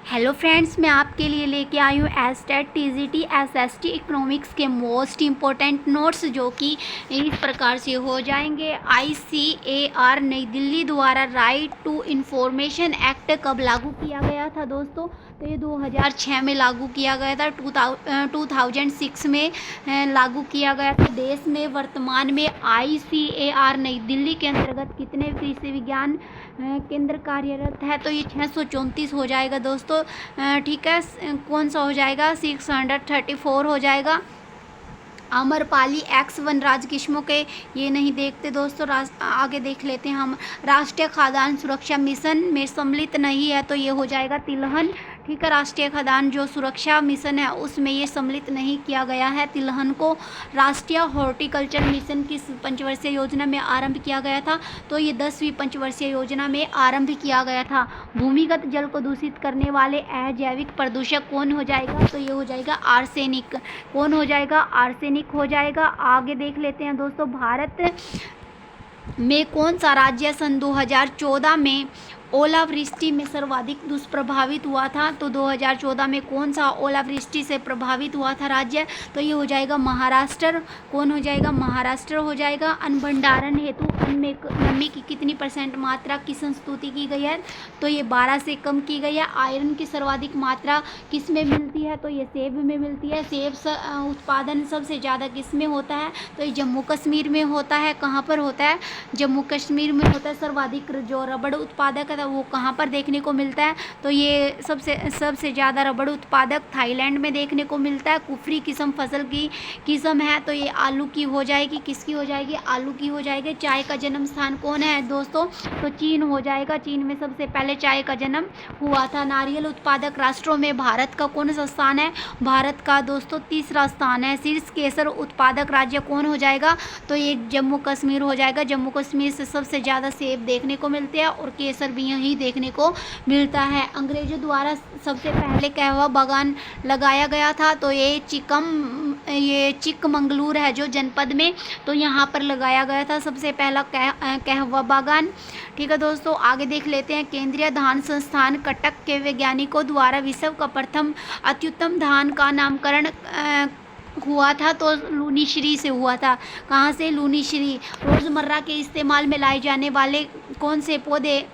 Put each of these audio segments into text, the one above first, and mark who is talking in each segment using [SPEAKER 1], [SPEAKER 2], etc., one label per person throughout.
[SPEAKER 1] Hello friends, मैं आपके लिए लेके आई हूँ एस्टेट टीजीटी एसएसटी इकोनॉमिक्स के मोस्ट इम्पोर्टेंट नोट्स जो कि इस प्रकार से हो जाएंगे। आईसीएआर नई दिल्ली द्वारा राइट टू इंफॉर्मेशन एक्ट कब लागू किया गया था दोस्तों? तो ये 2006 में लागू किया गया था। 2006 में लागू किया गया था। देश में वर्तमान में आईसीएआर नई दिल्ली के अंतर्गत कितने कृषि विज्ञान केंद्र कार्यरत है? तो ये 634 हो जाएगा दोस्तों। ठीक है, कौन सा हो जाएगा? 634 हो जाएगा। आम्रपाली एक्स वनराज किस्मों के ये नहीं देखते दोस्तों। आगे देख लेते हैं हम। राष्ट्रीय खाद्यान्न सुरक्षा मिशन में सम्मिलित नहीं है तो ये हो जाएगा तिलहन। ठीक है, राष्ट्रीय खाद्यान्न जो सुरक्षा मिशन है उसमें ये सम्मिलित नहीं किया गया है तिलहन को। राष्ट्रीय हॉर्टिकल्चर मिशन किस पंचवर्षीय योजना में आरंभ किया गया था? तो ये 10वीं पंचवर्षीय योजना में आरंभ किया गया था। भूमिगत जल को दूषित करने वाले अजैविक प्रदूषक कौन हो जाएगा? तो ये हो जाएगा आर्सेनिक। कौन हो जाएगा? आर्सेनिक हो जाएगा। आगे देख लेते हैं दोस्तों। भारत में कौन सा राज्य सन 2014 में ओलावृष्टि में सर्वाधिक दुष्प्रभावित हुआ था? तो 2014 में कौन सा ओलावृष्टि से प्रभावित हुआ था राज्य? तो ये हो जाएगा महाराष्ट्र। कौन हो जाएगा? महाराष्ट्र हो जाएगा। अन्न भंडारण हेतु अन्न में नमी की कितनी % मात्रा की संस्तुति की गई है? तो ये 12 से कम की गई है। आयरन की सर्वाधिक मात्रा किस में मिलती है? तो ये सेब में मिलती है। सेब उत्पादन सबसे ज़्यादा किस में होता है? तो ये जम्मू कश्मीर में होता है। कहाँ पर होता है? जम्मू कश्मीर में होता है। सर्वाधिक जो रबड़ उत्पादक है वो कहाँ पर देखने को मिलता है? तो ये सबसे ज़्यादा रबड़ उत्पादक थाईलैंड में देखने को मिलता है। कुफरी किस्म फसल की किस्म है तो ये आलू की हो जाएगी। किसकी हो जाएगी? आलू की हो जाएगी। चाय का जन्म स्थान कौन है दोस्तों? तो चीन हो जाएगा। चीन में सबसे पहले चाय का जन्म हुआ था। नारियल उत्पादक राष्ट्रों में भारत का कौन सा स्थान है? भारत का दोस्तों तीसरा स्थान है। शीर्ष केसर उत्पादक राज्य कौन हो जाएगा? तो ये जम्मू कश्मीर हो जाएगा। जम्मू कश्मीर से सबसे ज़्यादा सेब देखने को मिलते हैं और केसर भी यहीं देखने को मिलता है। अंग्रेजों द्वारा सबसे पहले कहवा बागान लगाया गया था तो ये चिकमंगलूर है जो जनपद में, तो यहाँ पर लगाया गया था सबसे पहला कहवा बागान। ठीक है दोस्तों, आगे देख लेते हैं। केंद्रीय धान संस्थान कटक के वैज्ञानिकों द्वारा विश्व का प्रथम अत्युत्तम धान का नामकरण हुआ था तो लूनीश्री से हुआ था। कहाँ से? लूनीश्री। रोज़मर्रा के इस्तेमाल में लाए जाने वाले कौन से पौधे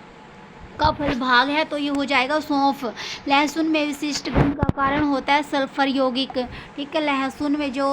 [SPEAKER 1] का फल भाग है? तो ये हो जाएगा सौंफ। लहसुन में विशिष्ट गंध का कारण होता है सल्फर यौगिक। ठीक है, लहसुन में जो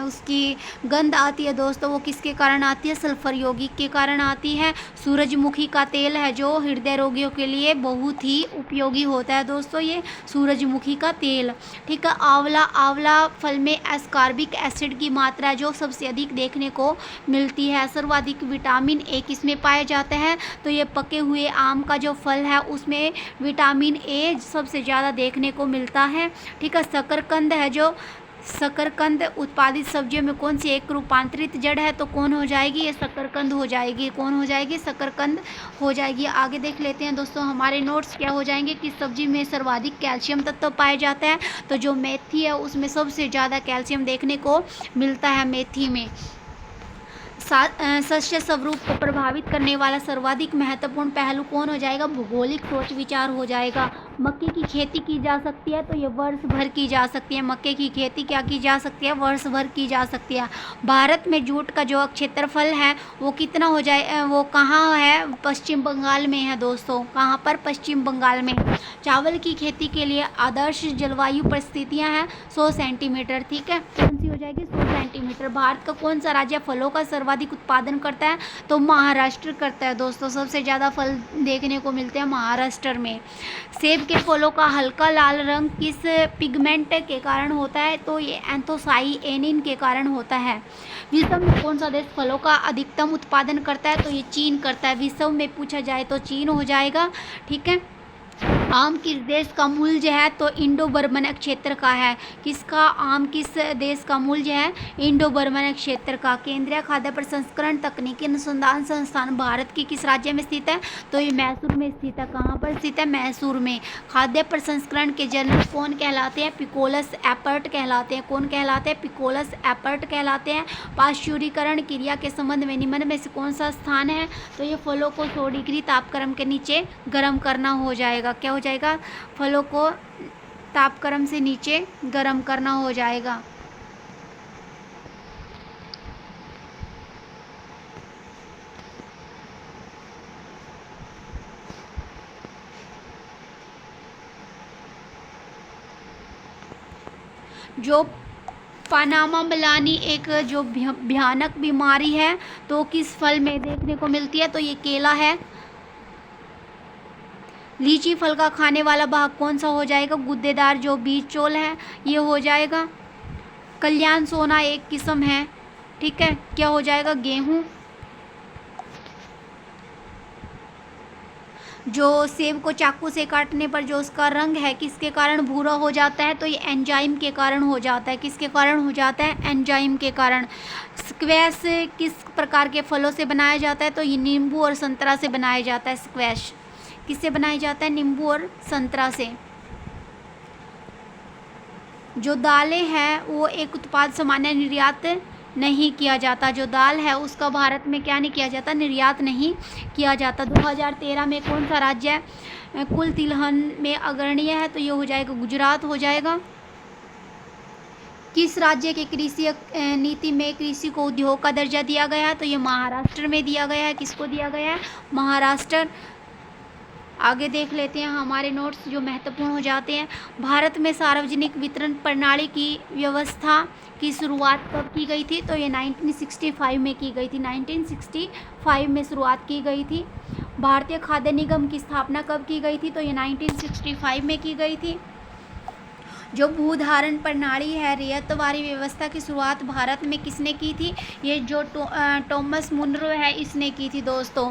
[SPEAKER 1] उसकी गंध आती है दोस्तों वो किसके कारण आती है? सल्फर यौगिक के कारण आती है। सूरजमुखी का तेल है जो हृदय रोगियों के लिए बहुत ही उपयोगी होता है दोस्तों, ये सूरजमुखी का तेल। ठीक है, आंवला फल में एस्कॉर्बिक एसिड की मात्रा जो सबसे अधिक देखने को मिलती है। सर्वाधिक विटामिन ए किसमें पाया जाता है? तो ये पके हुए आम का जो फल है उसमें विटामिन ए सबसे ज़्यादा देखने को मिलता है। ठीक है, शकरकंद है जो शकरकंद उत्पादित सब्जियों में कौन सी एक रूपांतरित जड़ है? तो कौन हो जाएगी? ये शकरकंद हो जाएगी। कौन हो जाएगी? शकरकंद हो जाएगी। आगे देख लेते हैं दोस्तों हमारे नोट्स क्या हो जाएंगे। किस सब्जी में सर्वाधिक कैल्शियम तत्व पाया जाता है? तो जो मेथी है उसमें सबसे ज़्यादा कैल्शियम देखने को मिलता है, मेथी में। शस्य स्वरूप को प्रभावित करने वाला सर्वाधिक महत्वपूर्ण पहलू कौन हो जाएगा? भौगोलिक सोच विचार हो जाएगा। मक्के की खेती की जा सकती है तो ये वर्ष भर की जा सकती है। मक्के की खेती क्या की जा सकती है? वर्ष भर की जा सकती है। भारत में जूट का जो क्षेत्रफल है वो कितना हो जाए? वो कहाँ है? पश्चिम बंगाल में है दोस्तों। कहाँ पर? पश्चिम बंगाल में। चावल की खेती के लिए आदर्श जलवायु परिस्थितियाँ हैं 100 सेंटीमीटर। ठीक है, कौन सी हो जाएगी? 100 सेंटीमीटर। भारत का कौन सा राज्य फलों का सर्वाधिक उत्पादन करता है? तो महाराष्ट्र करता है दोस्तों। सबसे ज़्यादा फल देखने को मिलते हैं महाराष्ट्र में। सेब के फलों का हल्का लाल रंग किस पिगमेंट के कारण होता है? तो ये एंथोसाइएनिन के कारण होता है। विश्व में कौन सा देश फलों का अधिकतम उत्पादन करता है? तो ये चीन करता है। विश्व में पूछा जाए तो चीन हो जाएगा। ठीक है, आम किस देश का मूल्य है? तो इंडो बर्मन क्षेत्र का है। किसका? आम किस देश का मूल्य है? इंडो बर्मन क्षेत्र का। केंद्रीय खाद्य प्रसंस्करण तकनीकी अनुसंधान संस्थान भारत के किस राज्य में स्थित है? तो ये मैसूर में स्थित है। कहाँ पर स्थित है? मैसूर में। खाद्य प्रसंस्करण के जनक कौन कहलाते हैं? पिकोलस एपर्ट कहलाते हैं। कौन कहलाते हैं? पिकोलस एपर्ट कहलाते हैं। पाश्चुरीकरण क्रिया के संबंध में निम्न में से कौन सा स्थान है? तो ये फलों को 100 डिग्री तापक्रम के नीचे गर्म करना हो जाएगा। क्या हो जाएगा, फलों को तापक्रम से नीचे गर्म करना हो जाएगा। जो पनामा मलानी एक जो भयानक बीमारी है तो किस फल में देखने को मिलती है, तो ये केला है। लीची फल का खाने वाला भाग कौन सा हो जाएगा, गुद्देदार जो बीज चोल है ये हो जाएगा। कल्याण सोना एक किस्म है, ठीक है, क्या हो जाएगा, गेहूं। जो सेब को चाकू से काटने पर जो उसका रंग है किसके कारण भूरा हो जाता है, तो ये एंजाइम के कारण हो जाता है। किसके कारण हो जाता है, एंजाइम के कारण। स्क्वैश किस प्रकार के फलों से बनाया जाता है, तो ये नींबू और संतरा से बनाया जाता है। स्क्वैश किससे बनाया जाता है, नींबू और संतरा से। जो दालें हैं वो एक उत्पाद सामान्य निर्यात नहीं किया जाता। जो दाल है उसका भारत में क्या नहीं किया जाता, निर्यात नहीं किया जाता। 2013 में कौन सा राज्य कुल तिलहन में अग्रणीय है, तो ये हो जाएगा गुजरात हो जाएगा। किस राज्य के कृषि नीति में कृषि को उद्योग का दर्जा दिया गया है, तो ये महाराष्ट्र में दिया गया है। किसको दिया गया है, महाराष्ट्र। आगे देख लेते हैं हमारे नोट्स जो महत्वपूर्ण हो जाते हैं। भारत में सार्वजनिक वितरण प्रणाली की व्यवस्था की शुरुआत कब की गई थी, तो ये 1965 में की गई थी। 1965 में शुरुआत की गई थी। भारतीय खाद्य निगम की स्थापना कब की गई थी, तो ये 1965 में की गई थी। जो भूधारण प्रणाली है, रैयतवाड़ी व्यवस्था की शुरुआत भारत में किसने की थी, ये जो टॉमस मुनरो है इसने की थी दोस्तों।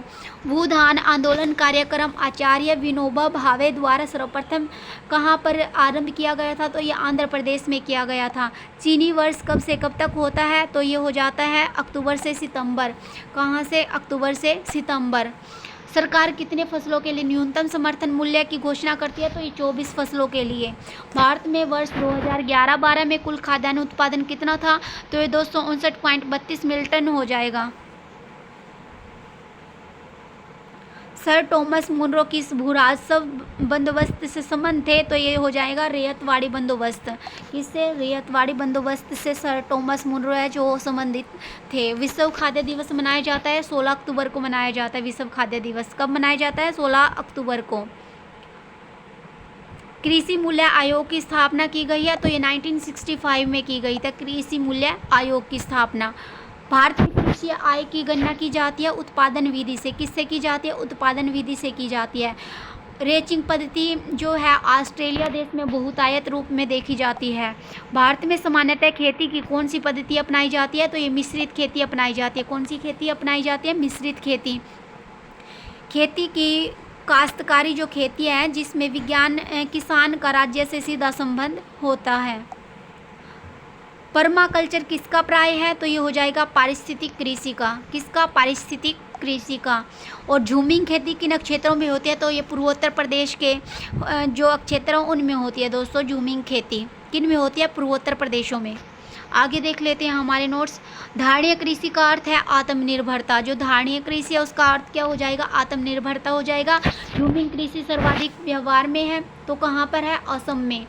[SPEAKER 1] भूदान आंदोलन कार्यक्रम आचार्य विनोबा भावे द्वारा सर्वप्रथम कहाँ पर आरंभ किया गया था, तो ये आंध्र प्रदेश में किया गया था। चीनी वर्ष कब से कब तक होता है, तो ये हो जाता है अक्टूबर से सितंबर। कहाँ से, अक्टूबर से सितंबर। सरकार कितने फसलों के लिए न्यूनतम समर्थन मूल्य की घोषणा करती है, तो ये 24 फसलों के लिए। भारत में वर्ष 2011-12 में कुल खाद्यान्न उत्पादन कितना था, तो ये 259.32 मिलियन टन हो जाएगा। सर टॉमस मुनरो किस भूराजस्व बंदोबस्त से संबंध थे, तो ये हो जाएगा रैयतवाड़ी बंदोबस्त। किससे, रैयतवाड़ी बंदोबस्त से सर टॉमस मुनरो है जो संबंधित थे। विश्व खाद्य दिवस मनाया जाता है 16 अक्टूबर को मनाया जाता है। विश्व खाद्य दिवस कब मनाया जाता है, 16 अक्टूबर को। कृषि मूल्य आयोग की स्थापना की गई है, तो ये 1965 में की गई थी कृषि मूल्य आयोग की स्थापना। भारत में कृषि आय की गणना की जाती है उत्पादन विधि से। किससे की जाती है, उत्पादन विधि से की जाती है। रेचिंग पद्धति जो है ऑस्ट्रेलिया देश में बहुतायत रूप में देखी जाती है। भारत में सामान्यतः खेती की कौन सी पद्धति अपनाई जाती है, तो ये मिश्रित खेती अपनाई जाती है। कौन सी खेती अपनाई जाती है, मिश्रित खेती। खेती की काश्तकारी जो खेती है जिसमें विज्ञान किसान का राज्य से सीधा संबंध होता है। पर्माकल्चर किसका प्राय है, तो ये हो जाएगा पारिस्थितिक कृषि का। किसका, पारिस्थितिक कृषि का। और झूमिंग खेती किन क्षेत्रों में होती है, तो ये पूर्वोत्तर प्रदेश के जो क्षेत्र हैं उनमें होती है दोस्तों। झूमिंग खेती किन में होती है, पूर्वोत्तर प्रदेशों में। आगे देख लेते हैं हमारे नोट्स। धारणीय कृषि का अर्थ है आत्मनिर्भरता। जो धारणीय कृषि है उसका अर्थ क्या हो जाएगा, आत्मनिर्भरता हो जाएगा। झूमिंग कृषि सर्वाधिक व्यवहार में है, तो कहाँ पर है, असम में।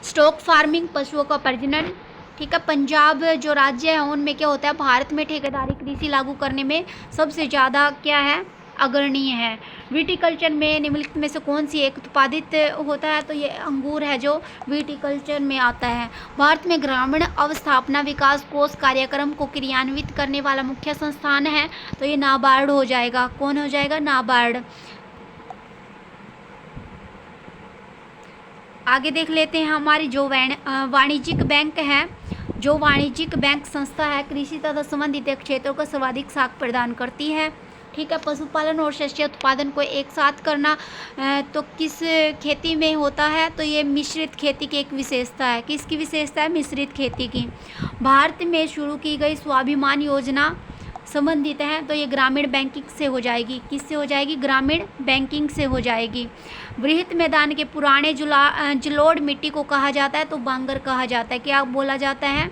[SPEAKER 1] स्टॉक फार्मिंग पशुओं का प्रजनन, ठीक है। पंजाब जो राज्य है उनमें क्या होता है, भारत में ठेकेदारी कृषि लागू करने में सबसे ज़्यादा क्या है, अग्रणीय है। विटिकल्चर में निम्नलिखित में से कौन सी एक उत्पादित होता है, तो ये अंगूर है जो विटिकल्चर में आता है। भारत में ग्रामीण अवस्थापना विकास कोष कार्यक्रम को क्रियान्वित करने वाला मुख्य संस्थान है, तो ये नाबार्ड हो जाएगा। कौन हो जाएगा, नाबार्ड। आगे देख लेते हैं हमारी जो वाणिज्यिक बैंक है। जो वाणिज्यिक बैंक संस्था है कृषि तथा संबंधित क्षेत्रों को सर्वाधिक साख प्रदान करती है, ठीक है। पशुपालन और शस्य उत्पादन को एक साथ करना तो किस खेती में होता है, तो ये मिश्रित खेती की एक विशेषता है। किसकी विशेषता है, मिश्रित खेती की। भारत में शुरू की गई स्वाभिमान योजना संबंधित है, तो ये ग्रामीण बैंकिंग से हो जाएगी। किससे हो जाएगी, ग्रामीण बैंकिंग से हो जाएगी। बृहत मैदान के पुराने जलोढ़ मिट्टी को कहा जाता है, तो बांगर कहा जाता है। क्या बोला जाता है,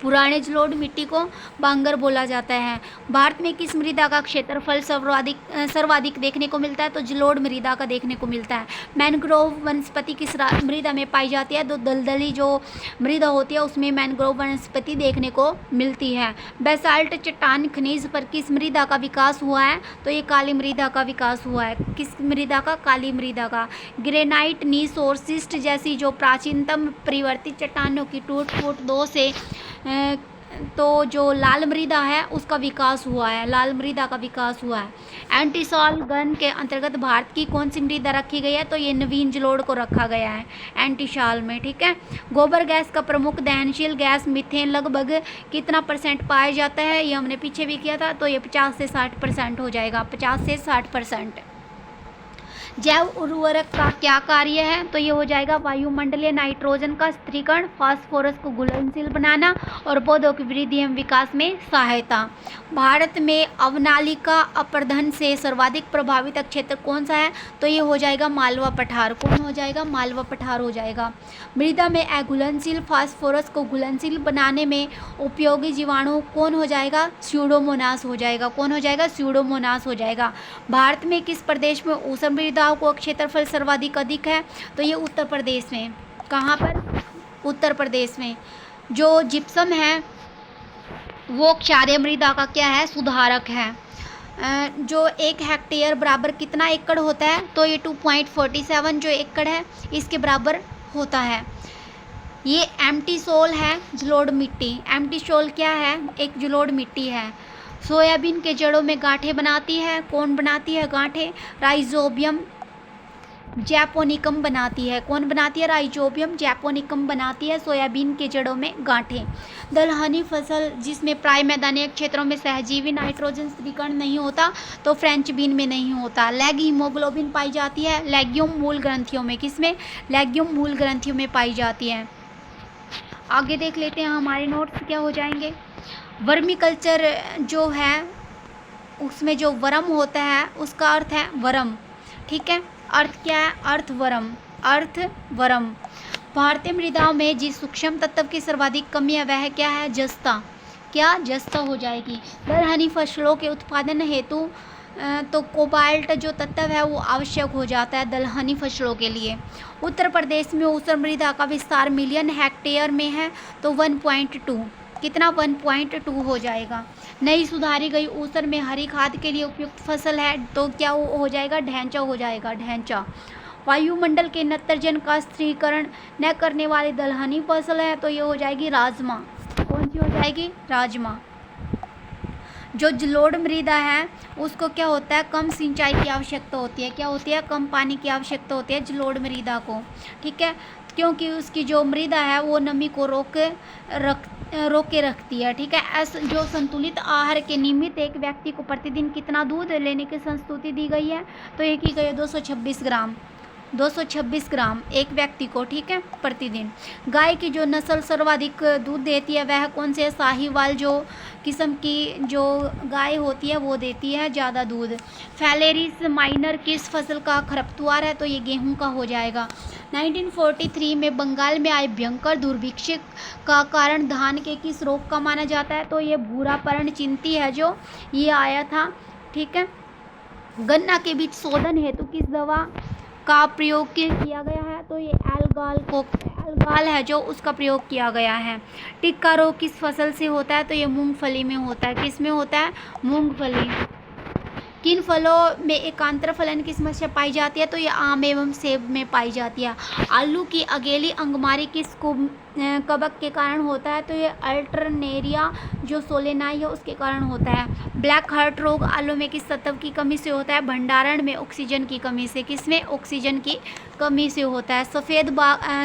[SPEAKER 1] पुराने जलोढ़ मिट्टी को बांगर बोला जाता है। भारत में किस मृदा का क्षेत्रफल सर्वाधिक देखने को मिलता है? तो जलोढ़ मृदा का देखने को मिलता है। मैंग्रोव वनस्पति किस मृदा में पाई जाती है? तो दलदली जो मृदा होती है उसमें मैंग्रोव वनस्पति देखने को मिलती है। बेसाल्ट चट्टान खनिज पर किस मृदा का विकास हुआ है? तो ये काली मृदा का विकास हुआ है। किस मृदा का? काली मृदा का। ग्रेनाइट, नीस और सिस्ट जैसी जो प्राचीनतम परिवर्तित चट्टानों की टूट फूट दो से तो जो लाल मृदा है उसका विकास हुआ है, लाल मृदा का विकास हुआ है। एंटीसॉल गन के अंतर्गत भारत की कौन सी मृदा रखी गई है? तो ये नवीन जलोढ़ को रखा गया है एंटीसॉल में, ठीक है। गोबर गैस का प्रमुख दहनशील गैस मीथेन लगभग कितना % पाया जाता है? ये हमने पीछे भी किया था, तो ये 50 से 60% हो जाएगा, 50 से 60%। जैव उर्वरक का क्या कार्य है? तो ये हो जाएगा वायुमंडलीय नाइट्रोजन का स्थिरीकरण, फास्फोरस को घुलनशील बनाना और पौधों की वृद्धि एवं विकास में सहायता। भारत में अवनालिका अपर्धन से सर्वाधिक प्रभावित क्षेत्र कौन सा है? तो ये हो जाएगा मालवा पठार। कौन हो जाएगा? मालवा पठार हो जाएगा। मृदा में अघुलनशील फास्फोरस को घुलनशील बनाने में उपयोगी जीवाणु कौन हो जाएगा? स्यूडोमोनास हो जाएगा। कौन हो जाएगा? स्यूडोमोनास हो जाएगा। भारत में किस प्रदेश में ऊष्ण मृदा को क्षेत्रफल सर्वाधिक अधिक है? तो ये उत्तर प्रदेश में। कहाँ पर? उत्तर प्रदेश में। जो जिप्सम है वो क्षारीय मृदा का क्या है? सुधारक है। जो 1 हेक्टेयर बराबर कितना एकड़ होता है? तो ये 2.47 जो एकड़ है इसके बराबर होता है। ये एम्प्टी सोल है, जलोढ़ मिट्टी। एम्प्टी सोल क्या है? एक जलोढ़ मिट्टी है। सोयाबीन के जड़ों में गांठें बनाती है। कौन बनाती है गांठें? राइजोबियम जैपोनिकम बनाती है। कौन बनाती है? राइजोबियम जैपोनिकम बनाती है सोयाबीन के जड़ों में गांठें। दलहनी फसल जिसमें प्राय मैदानी क्षेत्रों में सहजीवी नाइट्रोजन स्थिरीकरण नहीं होता, तो फ्रेंच बीन में नहीं होता। लैग हीमोग्लोबिन पाई जाती है लेग्यूम मूल ग्रंथियों में। किसमें? लेग्यूम मूल ग्रंथियों में पाई जाती है। आगे देख लेते हैं हमारे नोट्स क्या हो जाएंगे। वर्मी कल्चर जो है उसमें जो वर्म होता है उसका अर्थ है वर्म, ठीक है। अर्थ क्या है? Earthworm, earthworm. भारतीय मृदाओं में जिस सूक्ष्म तत्व की सर्वाधिक कमी है वह क्या है? जस्ता। क्या? जस्ता हो जाएगी। दलहनी फसलों के उत्पादन हेतु तो कोबाल्ट जो तत्व है वो आवश्यक हो जाता है दलहनी फसलों के लिए। उत्तर प्रदेश में ऊसर मृदा का विस्तार मिलियन हेक्टेयर में है, तो 1.2 कितना? 1.2 हो जाएगा। नई सुधारी गई ऊसर में हरी खाद के लिए उपयुक्त फसल है, तो क्या हो जाएगा? ढैंचा हो जाएगा, ढैंचा। वायुमंडल के नत्रजन का स्थिरीकरण न करने वाली दलहनी फसल है, तो ये हो जाएगी राजमा। कौन सी हो जाएगी? राजमा। जो जलोढ़ मृदा है उसको क्या होता है? कम सिंचाई की आवश्यकता होती है। क्या होती है? कम पानी की आवश्यकता होती है जलोढ़ मृदा को, ठीक है, क्योंकि उसकी जो मृदा है वो नमी को रोके रखती है, ठीक है। जो संतुलित आहार के निमित्त एक व्यक्ति को प्रतिदिन कितना दूध लेने की संस्तुति दी गई है? तो ये की गई है 226 ग्राम, 226 ग्राम एक व्यक्ति को, ठीक है, प्रतिदिन। गाय की जो नस्ल सर्वाधिक दूध देती है वह कौन से? साहीवाल जो किस्म की जो गाय होती है वो देती है ज़्यादा दूध। फैलेरिस माइनर किस फसल का खरपतवार है? तो ये गेहूं का हो जाएगा। 1943 में बंगाल में आए भयंकर दुर्भिक्ष का कारण धान के किस रोग का माना जाता है? तो ये भूरा पर्ण चिंती है जो ये आया था, ठीक है। गन्ना के बीच शोधन हेतु किस दवा का प्रयोग किया गया है? तो ये एल्गाल है जो उसका प्रयोग किया गया है। टिक्का रोग किस फसल से होता है? तो ये मूंगफली में होता है। किस में होता है? मूंगफली। किन फलों में एकांतर फलन की समस्या पाई जाती है? तो ये आम एवं सेब में पाई जाती है। आलू की अगेली अंगमारी किस कवक के कारण होता है? तो ये अल्टरनेरिया जो सोलेनाई है उसके कारण होता है। ब्लैक हार्ट रोग आलू में किस तत्व की कमी से होता है? भंडारण में ऑक्सीजन की कमी से। किसमें? ऑक्सीजन की कमी से होता है।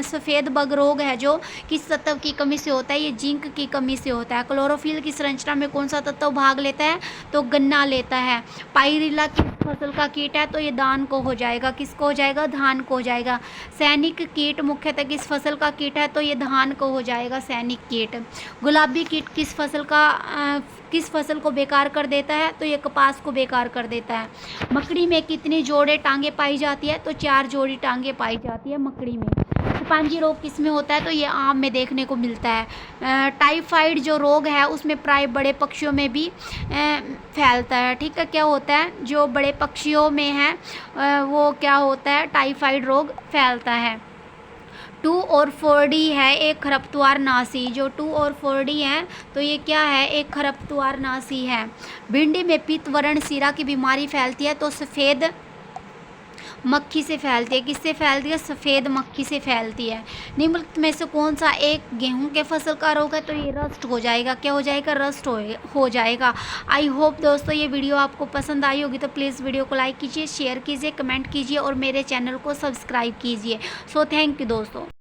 [SPEAKER 1] सफ़ेद बग रोग है जो किस तत्व की कमी से होता है? ये जिंक की कमी से होता है। क्लोरोफिल की संरचना में कौन सा तत्व भाग लेता है? तो गन्ना लेता है। पाइरिला किस फसल का कीट है? तो ये धान को हो जाएगा। किसको हो जाएगा? धान को हो जाएगा। सैनिक कीट मुख्यतः किस फसल का कीट है? तो ये धान को हो जाएगा सैनिक कीट। गुलाबी कीट किस फसल को बेकार कर देता है? तो ये कपास को बेकार कर देता है। मकड़ी में कितनी जोड़े टांगे पाई जाती है? तो 4 जोड़ी टांगे पाई जाती है मकड़ी में। पांजी रोग किस में होता है, तो ये आम में देखने को मिलता है। टाइफाइड जो रोग है उसमें प्राय बड़े पक्षियों में भी फैलता है। ठीक है, क्या होता है जो बड़े पक्षियों में है वो क्या होता है, टाइफाइड रोग फैलता है। 2 और 4D है एक खरपतवारनाशी। जो 2 और 4D है तो ये क्या है, एक खरपतवारनाशी है। भिंडी में पीतवर्ण सीरा की बीमारी फैलती है तो सफ़ेद मक्खी से फैलती है। किससे फैलती है, सफ़ेद मक्खी से फैलती है। निम्नलिखित में से कौन सा एक गेहूं के फसल का रोग है, तो ये रस्ट हो जाएगा। क्या हो जाएगा, रस्ट हो जाएगा। आई होप दोस्तों ये वीडियो आपको पसंद आई होगी, तो प्लीज़ वीडियो को लाइक कीजिए, शेयर कीजिए, कमेंट कीजिए और मेरे चैनल को सब्सक्राइब कीजिए। सो थैंक यू दोस्तों।